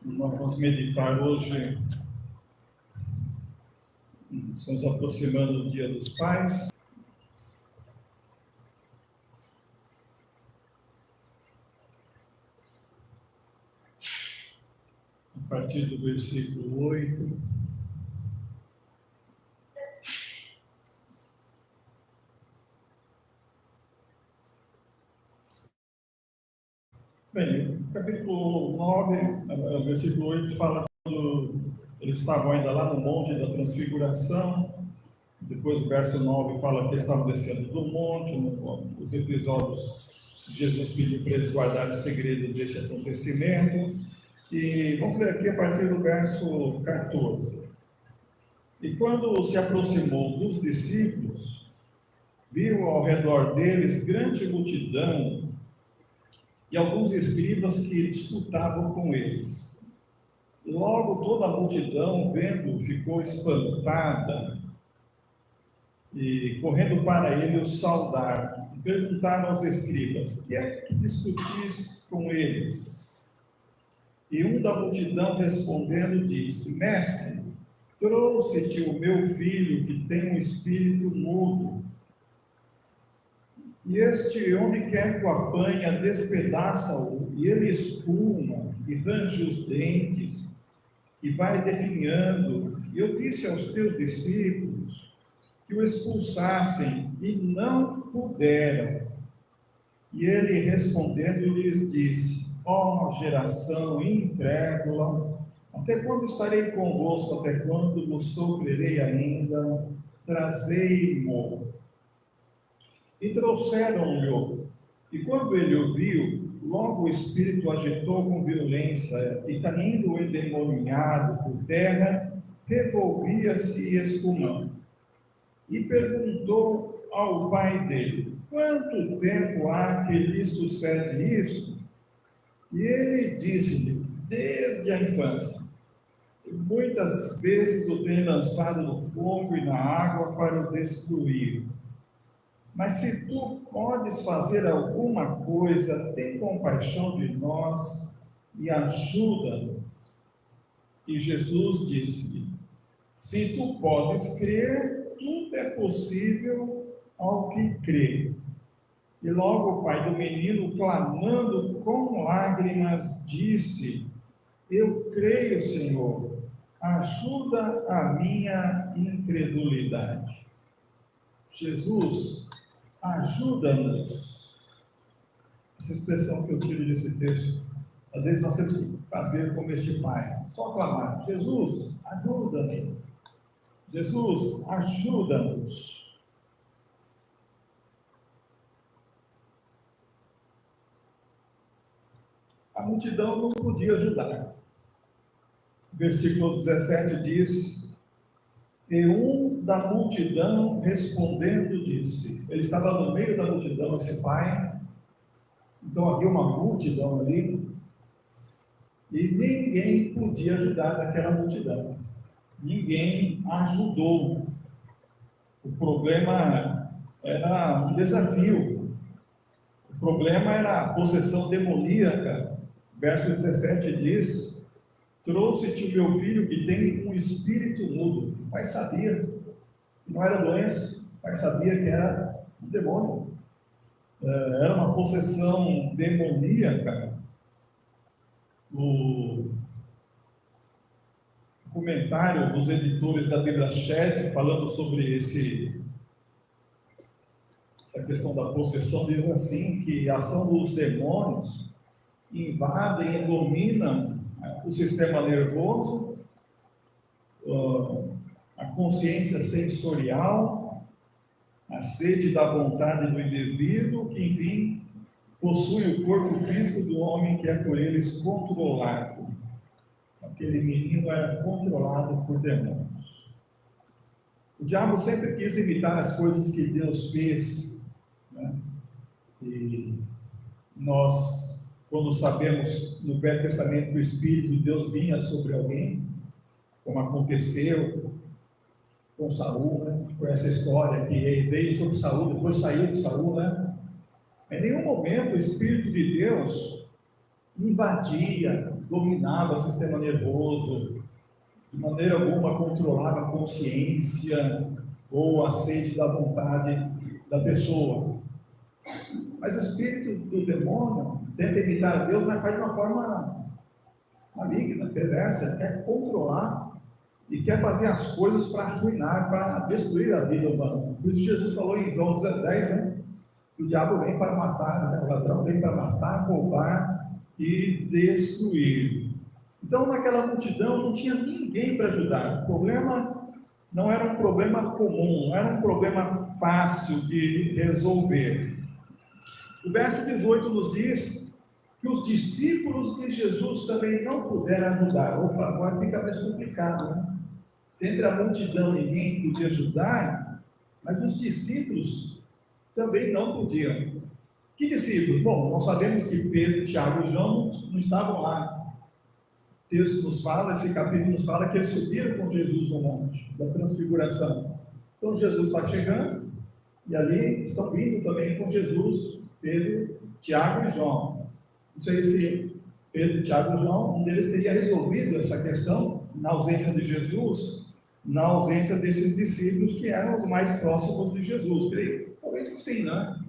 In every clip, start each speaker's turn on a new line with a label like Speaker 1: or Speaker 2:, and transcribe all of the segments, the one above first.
Speaker 1: Nós vamos meditar hoje, estamos aproximando do Dia dos Pais. A partir do versículo 8. Bem, o capítulo 9, o versículo 8 fala quando eles estavam ainda lá no Monte da Transfiguração. Depois o verso 9 fala que eles estavam descendo do monte, os episódios de Jesus pediu para eles guardarem segredo deste acontecimento. E vamos ler aqui a partir do verso 14. E quando se aproximou dos discípulos, viu ao redor deles grande multidão e alguns escribas que disputavam com eles. E logo toda a multidão, vendo, ficou espantada e, correndo para ele, o saudaram. E perguntaram aos escribas: que é que discutis com eles? E um da multidão, respondendo, disse: Mestre, trouxe-te o meu filho, que tem um espírito mudo. E este homem quer que o apanha, despedaça-o, e ele espuma, e range os dentes, e vai definhando. E eu disse aos teus discípulos que o expulsassem, e não puderam. E ele, respondendo, lhes disse: ó geração incrédula, até quando estarei convosco, até quando vos sofrerei ainda? Trazei-mo. E trouxeram-lhe, e quando ele o viu, logo o espírito agitou com violência, e caindo o endemoniado por terra, revolvia-se espumando. E perguntou ao pai dele: quanto tempo há que lhe sucede isso? E ele disse-lhe: desde a infância. E muitas vezes o tem lançado no fogo e na água para o destruir. Mas se tu podes fazer alguma coisa, tem compaixão de nós e ajuda-nos. E Jesus disse-lhe: se tu podes crer, tudo é possível ao que crê. E logo o pai do menino, clamando com lágrimas, disse: eu creio, Senhor, ajuda a minha incredulidade. Jesus, ajuda-nos. Essa expressão que eu tiro desse texto, às vezes nós temos que fazer como este pai, só clamar: Jesus, ajuda-me. Jesus, ajuda-nos. A multidão não podia ajudar. Versículo 17 diz: e um da multidão respondendo disse. Ele estava no meio da multidão, esse pai, então havia uma multidão ali, e ninguém podia ajudar naquela multidão, ninguém ajudou. O problema era um desafio, o problema era a possessão demoníaca. Verso 17 diz: trouxe-te o meu filho que tem um espírito mudo. O pai sabia que não era doença, o pai sabia que era um demônio, era uma possessão demoníaca. O comentário dos editores da Bíblia Chat, falando sobre essa questão da possessão, diz assim, que a ação dos demônios invadem e dominam o sistema nervoso, a consciência sensorial, a sede da vontade do indivíduo, que, enfim, possui o corpo físico do homem, que é por eles controlado. Aquele menino era controlado por demônios. O diabo sempre quis imitar as coisas que Deus fez, né? E nós, quando sabemos no Velho Testamento que o Espírito de Deus vinha sobre alguém, como aconteceu com Saul, né? A gente conhece a história, que ele veio sobre Saul, depois saiu de Saul, né? Em nenhum momento o Espírito de Deus invadia, dominava o sistema nervoso, de maneira alguma controlava a consciência ou a sede da vontade da pessoa. Mas o espírito do demônio tenta imitar a Deus, mas faz de uma forma maligna, perversa. Ele quer controlar e quer fazer as coisas para arruinar, para destruir a vida humana. Por isso Jesus falou em João 10, né? O diabo vem para matar, né? O ladrão vem para matar, roubar e destruir. Então, naquela multidão não tinha ninguém para ajudar. O problema não era um problema comum, não era um problema fácil de resolver. O verso 18 nos diz que os discípulos de Jesus também não puderam ajudar. Opa, agora fica mais complicado, né? Se entre a multidão ninguém podia ajudar, mas os discípulos também não podiam. Que discípulos? Bom, nós sabemos que Pedro, Tiago e João não estavam lá. O texto nos fala, esse capítulo nos fala que eles subiram com Jesus no monte da transfiguração. Então Jesus está chegando e ali estão vindo também com Jesus Pedro, Tiago e João. Não sei se Pedro, Tiago e João, um deles teria resolvido essa questão na ausência de Jesus, na ausência desses discípulos que eram os mais próximos de Jesus. Creio, talvez que sim, né?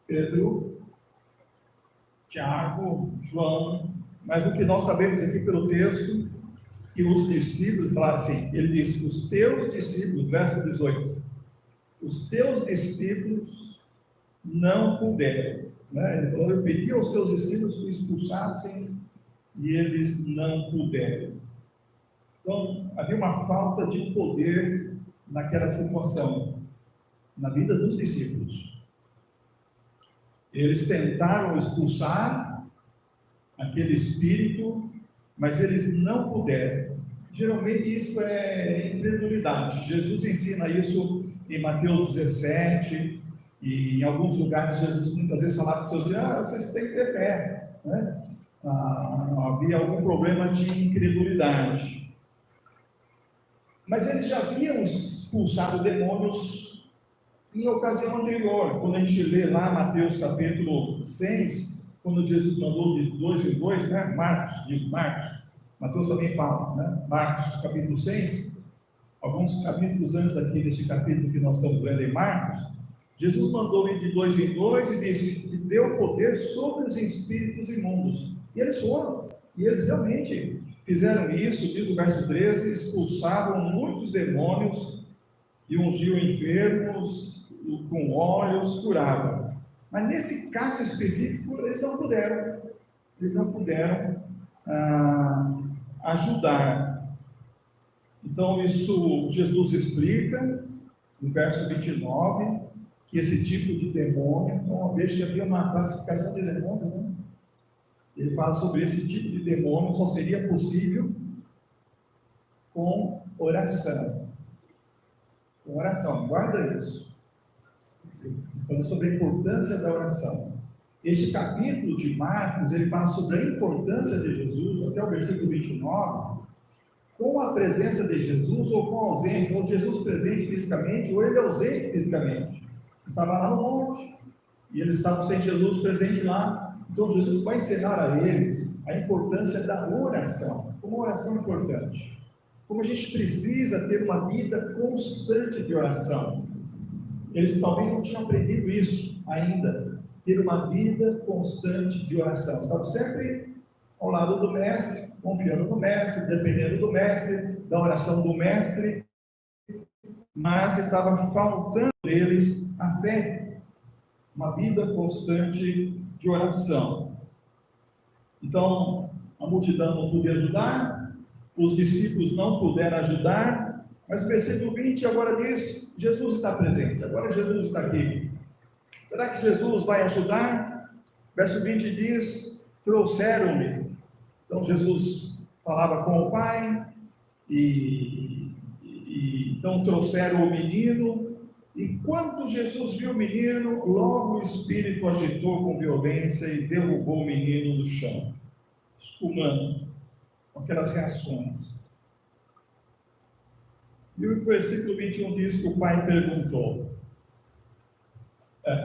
Speaker 1: Pedro, Tiago, João. Mas o que nós sabemos aqui pelo texto, que os discípulos falaram assim, ele disse, os teus discípulos, verso 18, os teus discípulos não puderam, né? Ele falou, eu pedi aos seus discípulos que o expulsassem e eles não puderam. Então, havia uma falta de poder naquela situação, na vida dos discípulos. Eles tentaram expulsar aquele espírito, mas eles não puderam. Geralmente isso é incredulidade. Jesus ensina isso em Mateus 17, e em alguns lugares Jesus muitas vezes falava para os seus discípulos, vocês têm que ter fé, né? Havia algum problema de incredulidade. Mas eles já haviam expulsado demônios em ocasião anterior. Quando a gente lê lá Mateus capítulo 6, quando Jesus mandou de 2 em 2, né? Marcos, Mateus também fala, né? Marcos capítulo 6, alguns capítulos antes aqui desse capítulo que nós estamos lendo em Marcos, Jesus mandou ir de 2 em 2 e disse que deu poder sobre os espíritos imundos. E eles foram, e eles realmente fizeram isso, diz o verso 13, expulsavam muitos demônios e ungiam enfermos com óleos, curavam. Mas nesse caso específico, eles não puderam ajudar. Então, isso Jesus explica no verso 29, que esse tipo de demônio, então veja que havia uma classificação de demônio, né? Ele fala sobre esse tipo de demônio, só seria possível com oração. Com oração, guarda isso. Falando sobre a importância da oração. Esse capítulo de Marcos, ele fala sobre a importância de Jesus, até o versículo 29, com a presença de Jesus ou com a ausência, ou Jesus presente fisicamente, ou ele ausente fisicamente. Estava lá no monte, e eles estavam sem Jesus presente lá. Então Jesus vai ensinar a eles a importância da oração. Como a oração é importante. Como a gente precisa ter uma vida constante de oração. Eles talvez não tinham aprendido isso ainda, ter uma vida constante de oração. Estavam sempre ao lado do mestre, confiando no mestre, dependendo do mestre, da oração do mestre, mas estava faltando eles a fé, uma vida constante de oração. Então, a multidão não podia ajudar, os discípulos não puderam ajudar, mas o versículo 20 agora diz, Jesus está presente, agora Jesus está aqui. Será que Jesus vai ajudar? Verso 20 diz, trouxeram-me. Então Jesus falava com o Pai, e então trouxeram o menino, e quando Jesus viu o menino, logo o espírito agitou com violência e derrubou o menino no chão, espumando, com aquelas reações. E o versículo 21 diz que o pai perguntou,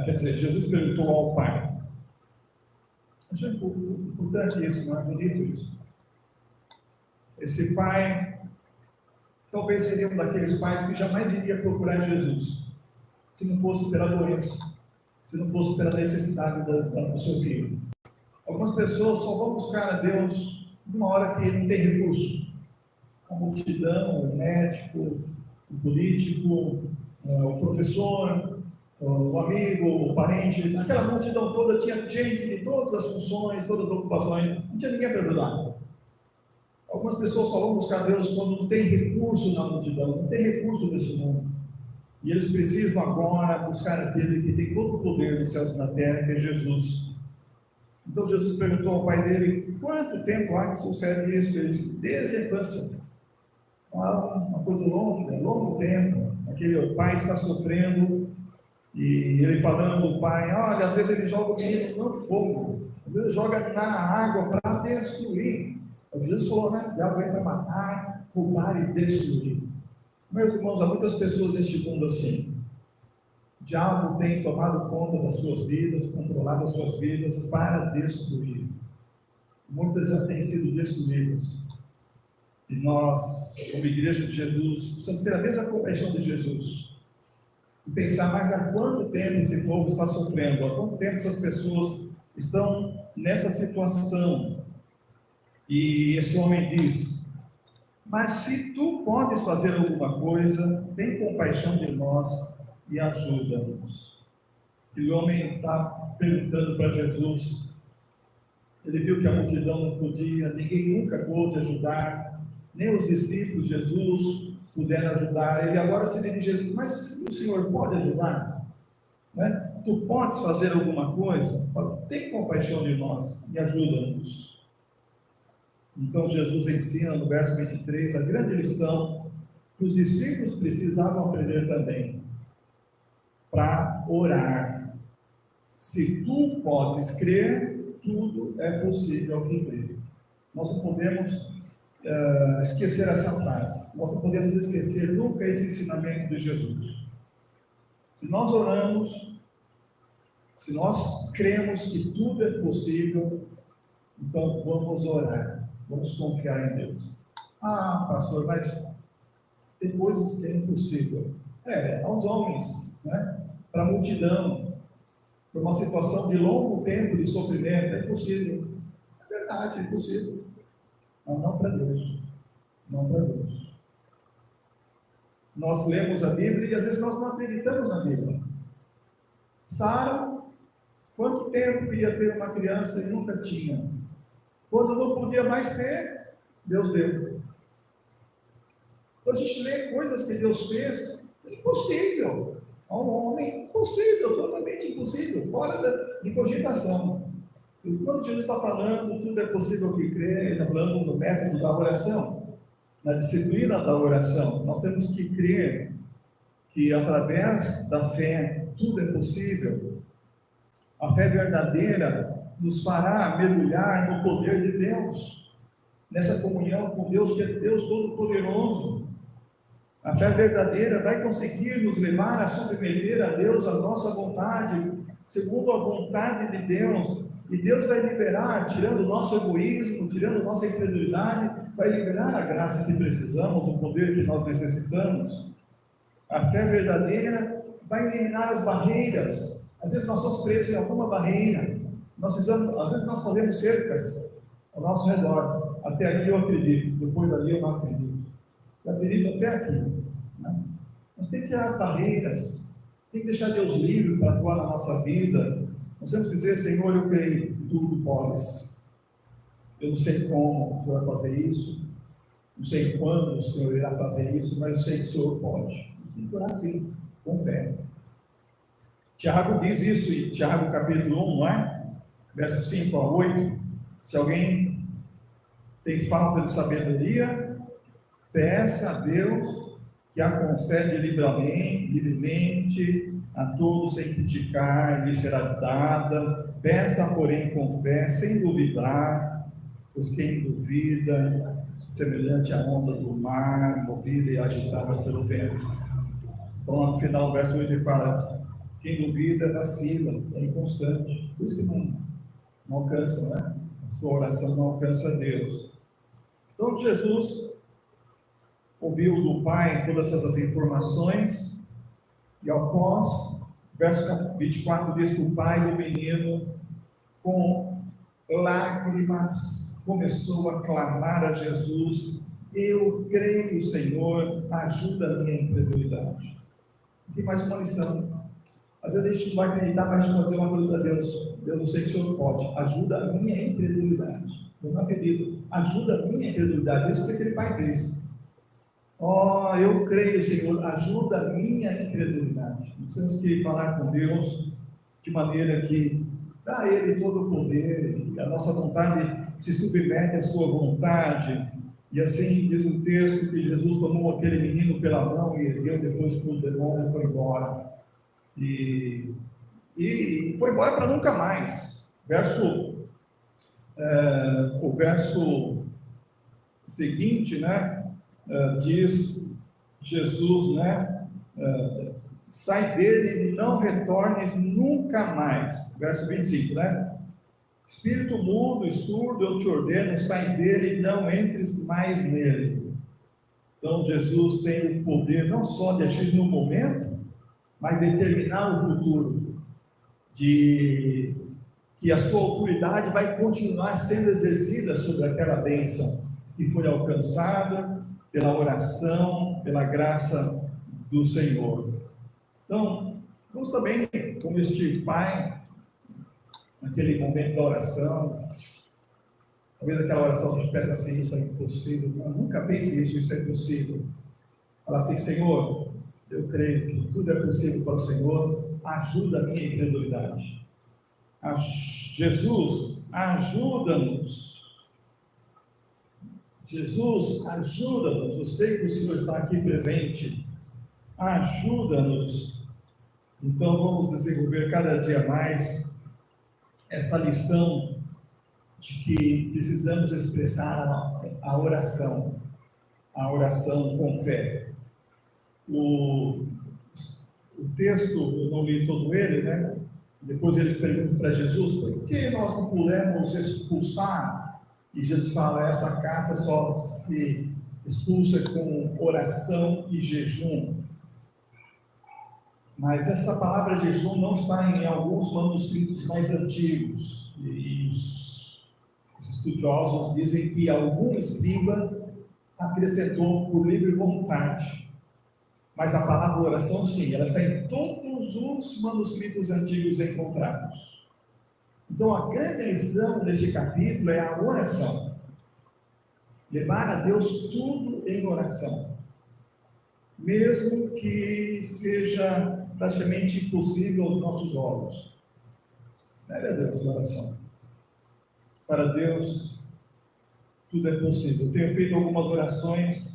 Speaker 1: Jesus perguntou ao pai. Acho importante isso, não é bonito isso? Esse pai talvez seria um daqueles pais que jamais iria procurar Jesus, se não fosse pela doença, se não fosse pela necessidade do seu filho. Algumas pessoas só vão buscar a Deus numa hora que não tem recurso. A multidão, o médico, o político, o professor, o amigo, o parente, aquela multidão toda tinha gente de todas as funções, todas as ocupações, não tinha ninguém para ajudar. Algumas pessoas só vão buscar Deus quando não tem recurso na multidão, não tem recurso nesse mundo. E eles precisam agora buscar aquele que tem todo o poder nos céus e na terra, que é Jesus. Então Jesus perguntou ao pai dele: quanto tempo há que sucede isso? Ele disse: desde a infância. Uma coisa longa, longo tempo. Aquele pai está sofrendo, e ele falando do pai: olha, às vezes ele joga o menino no fogo, às vezes joga na água para destruir. Jesus falou, né? O diabo vem para matar, roubar e destruir. Meus irmãos, há muitas pessoas neste mundo assim. O diabo tem tomado conta das suas vidas, controlado as suas vidas para destruir. Muitas já têm sido destruídas. E nós, como igreja de Jesus, precisamos ter a mesma compaixão de Jesus. E pensar mais há quanto tempo esse povo está sofrendo, há quanto tempo essas pessoas estão nessa situação. E esse homem diz: mas se tu podes fazer alguma coisa, tem compaixão de nós e ajuda-nos. E o homem está perguntando para Jesus. Ele viu que a multidão não podia, ninguém nunca pôde ajudar, nem os discípulos de Jesus puderam ajudar. Ele agora se dirige a Jesus: mas o Senhor pode ajudar? Né? Tu podes fazer alguma coisa? Tem compaixão de nós e ajuda-nos. Então Jesus ensina no verso 23 a grande lição que os discípulos precisavam aprender também, para orar. Se tu podes crer, tudo é possível ao que crê. Nós não podemos esquecer essa frase, nós não podemos esquecer nunca esse ensinamento de Jesus. Se nós oramos, se nós cremos que tudo é possível, então vamos orar. Vamos confiar em Deus. Ah, pastor, mas tem coisas que é impossível. Aos homens, né? Para a multidão, para uma situação de longo tempo de sofrimento, é impossível. É verdade, é impossível. Mas não para Deus. Não para Deus. Nós lemos a Bíblia e às vezes nós não acreditamos na Bíblia. Sara, quanto tempo queria ter uma criança e nunca tinha? Quando não podia mais ter, Deus deu. Então a gente lê coisas que Deus fez, impossível. A um homem, impossível, totalmente impossível, fora de cogitação. E quando Jesus está falando, tudo é possível que crê, ele está falando no método da oração, na disciplina da oração. Nós temos que crer que através da fé, tudo é possível. A fé verdadeira nos fará mergulhar no poder de Deus, nessa comunhão com Deus, que é Deus Todo-Poderoso. A fé verdadeira vai conseguir nos levar a submeter a Deus a nossa vontade, segundo a vontade de Deus, e Deus vai liberar, tirando o nosso egoísmo, tirando a nossa incredulidade, vai liberar a graça que precisamos, o poder que nós necessitamos. A fé verdadeira vai eliminar as barreiras. Às vezes nós somos presos em alguma barreira. Às vezes nós fazemos cercas ao nosso redor. Até aqui eu acredito, depois dali eu não acredito. Eu acredito até aqui. Né? Nós temos que tirar as barreiras, tem que deixar Deus livre para atuar na nossa vida. Nós temos que dizer: Senhor, eu creio, tudo podes. Eu não sei como o Senhor vai fazer isso, não sei quando o Senhor irá fazer isso, mas eu sei que o Senhor pode. Tem que orar assim, com fé. Tiago diz isso em Tiago capítulo 1, não é? Versos 5 a 8, se alguém tem falta de sabedoria, peça a Deus, que a concede livremente a todos sem criticar, lhe será dada. Peça, porém, com fé, sem duvidar, pois quem duvida, semelhante à onda do mar, movida e agitada pelo vento. Então, lá no final, verso 8, ele fala: quem duvida vacila, é inconstante. Por isso que não alcança, né? A sua oração não alcança Deus. Então Jesus ouviu do Pai todas essas informações e após, verso 24 diz que o pai do menino, com lágrimas, começou a clamar a Jesus: eu creio, Senhor, ajuda a minha incredulidade. Tem mais uma lição. Às vezes a gente não vai acreditar, mas a gente pode dizer uma coisa para Deus: Deus, eu sei que o Senhor pode, ajuda a minha incredulidade. Eu não acredito, ajuda a minha incredulidade. Isso foi o que aquele pai fez. Eu creio, Senhor, ajuda a minha incredulidade. Nós temos que falar com Deus de maneira que dá a Ele todo o poder, e a nossa vontade se submete à sua vontade. E assim diz o texto que Jesus tomou aquele menino pela mão e ergueu depois com o demônio e foi embora. E foi embora para nunca mais. O verso seguinte, né? Diz Jesus, né? Sai dele e não retornes nunca mais. Verso 25, né? Espírito mudo e surdo, eu te ordeno, sai dele e não entres mais nele. Então Jesus tem o poder não só de agir no momento, mas de determinar o futuro, de que a sua autoridade vai continuar sendo exercida sobre aquela bênção que foi alcançada pela oração, pela graça do Senhor. Então, vamos também, como este pai, naquele momento da oração, talvez aquela oração que a gente peça assim: isso é impossível. Eu nunca pense isso é impossível. Fala assim: Senhor, eu creio que tudo é possível para o Senhor, ajuda a minha incredulidade. Jesus, ajuda-nos. Jesus, ajuda-nos. Eu sei que o Senhor está aqui presente. Ajuda-nos. Então vamos desenvolver cada dia mais esta lição de que precisamos expressar a oração com fé. O texto, eu não li todo ele, né? Depois eles perguntam para Jesus: por que nós não pudemos expulsar? E Jesus fala: essa casta só se expulsa com oração e jejum. Mas essa palavra jejum não está em alguns manuscritos mais antigos. E os estudiosos dizem que algum escriba acrescentou por livre vontade. Mas a palavra oração, sim, ela está em todos os manuscritos antigos encontrados. Então, a grande lição deste capítulo é a oração. Levar a Deus tudo em oração. Mesmo que seja praticamente impossível aos nossos olhos. Leve a Deus na oração. Para Deus, tudo é possível. Eu tenho feito algumas orações,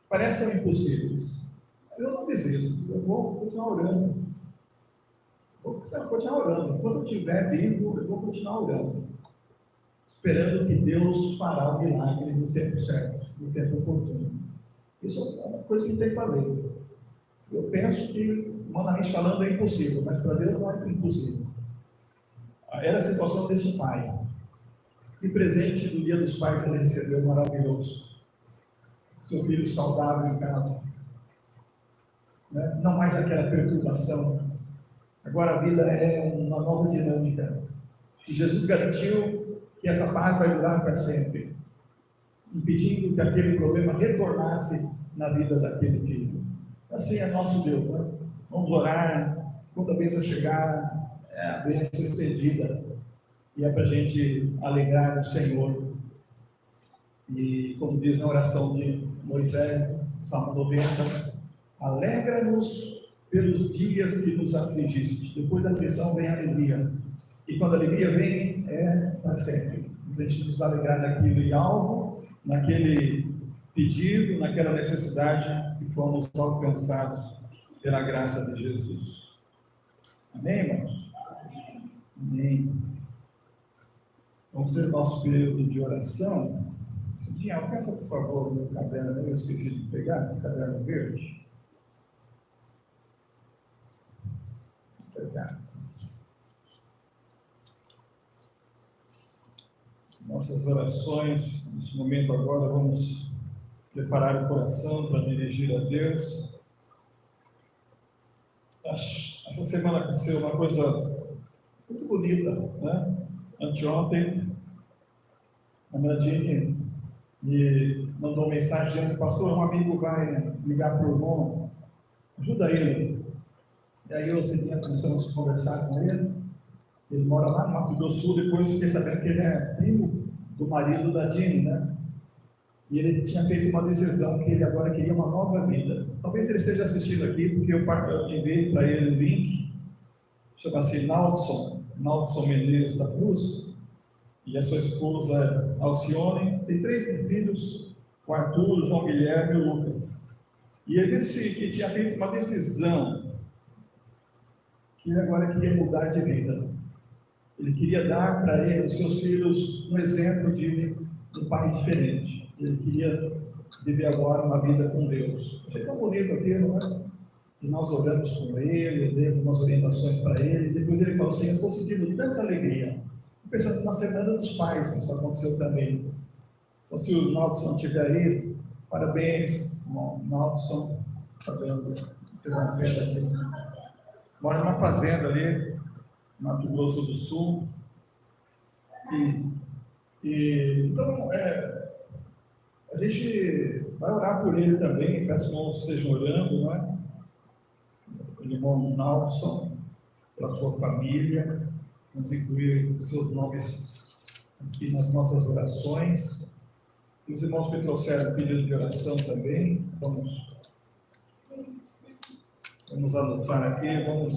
Speaker 1: parecem impossíveis. Eu não desisto, eu vou continuar orando. Vou continuar orando. Quando eu estiver vivo, eu vou continuar orando. Esperando que Deus fará o milagre no tempo certo, no tempo oportuno. Isso é uma coisa que a gente tem que fazer. Eu penso que, humanamente falando, é impossível, mas para Deus não é impossível. Era a situação deste pai. Que presente do Dia dos Pais ele recebeu maravilhoso. Seu filho saudável em casa. Não mais aquela perturbação. Agora a vida é uma nova dinâmica. E Jesus garantiu que essa paz vai durar para sempre, impedindo que aquele problema retornasse na vida daquele filho. Assim é nosso Deus, né? Vamos orar, quando a bênção chegar, a bênção estendida, e é para a gente alegrar o Senhor. E como diz na oração de Moisés, Salmo 90, alegra-nos pelos dias que nos afligiste. Depois da aflição vem a alegria. E quando a alegria vem, é para sempre. A gente nos alegrar naquilo e alvo, naquele pedido, naquela necessidade que fomos alcançados pela graça de Jesus. Amém, irmãos? Amém. Vamos ter o nosso período de oração. Cidinha, alcança, por favor, o meu caderno. Eu esqueci de pegar esse caderno verde. Vou pegar. nossas orações. Nesse momento agora vamos preparar o coração para dirigir a Deus. Essa semana aconteceu uma coisa muito bonita, né? Anteontem, a Nadine me mandou uma mensagem dizendo: pastor, um amigo vai ligar para o irmão, ajuda ele. E aí eu começamos a conversar com ele. Ele mora lá no Mato Grosso do Sul. Depois fiquei sabendo que ele é primo do marido da Dini, né? E ele tinha feito uma decisão que ele agora queria uma nova vida. Talvez ele esteja assistindo aqui, porque eu enviei para ele o link. Chama-se Naldson Menezes da Cruz, e a sua esposa Alcione. Tem 3 filhos: o Arthur, o João Guilherme e o Lucas. E ele disse que tinha feito uma decisão, que ele agora queria mudar de vida. Ele queria dar para ele, os seus filhos, um exemplo de um pai diferente. Ele queria viver agora uma vida com Deus. Achei tão bonito aquilo, né? E nós oramos com ele, demos umas orientações para ele. Depois ele falou assim: eu estou sentindo tanta alegria. Pensando na Semana dos Pais, isso aconteceu também. Então, se o Naldson estiver aí, parabéns, Naldson. Está vendo? Você vai ver aqui. Mora numa fazenda ali, Mato Grosso do Sul. Então, a gente vai orar por ele também. Peço que os irmãos estejam orando, não é? O irmão Naldson, pela sua família. Vamos incluir os seus nomes aqui nas nossas orações. E os irmãos que trouxeram pedido de oração também, vamos anotar aqui, vamos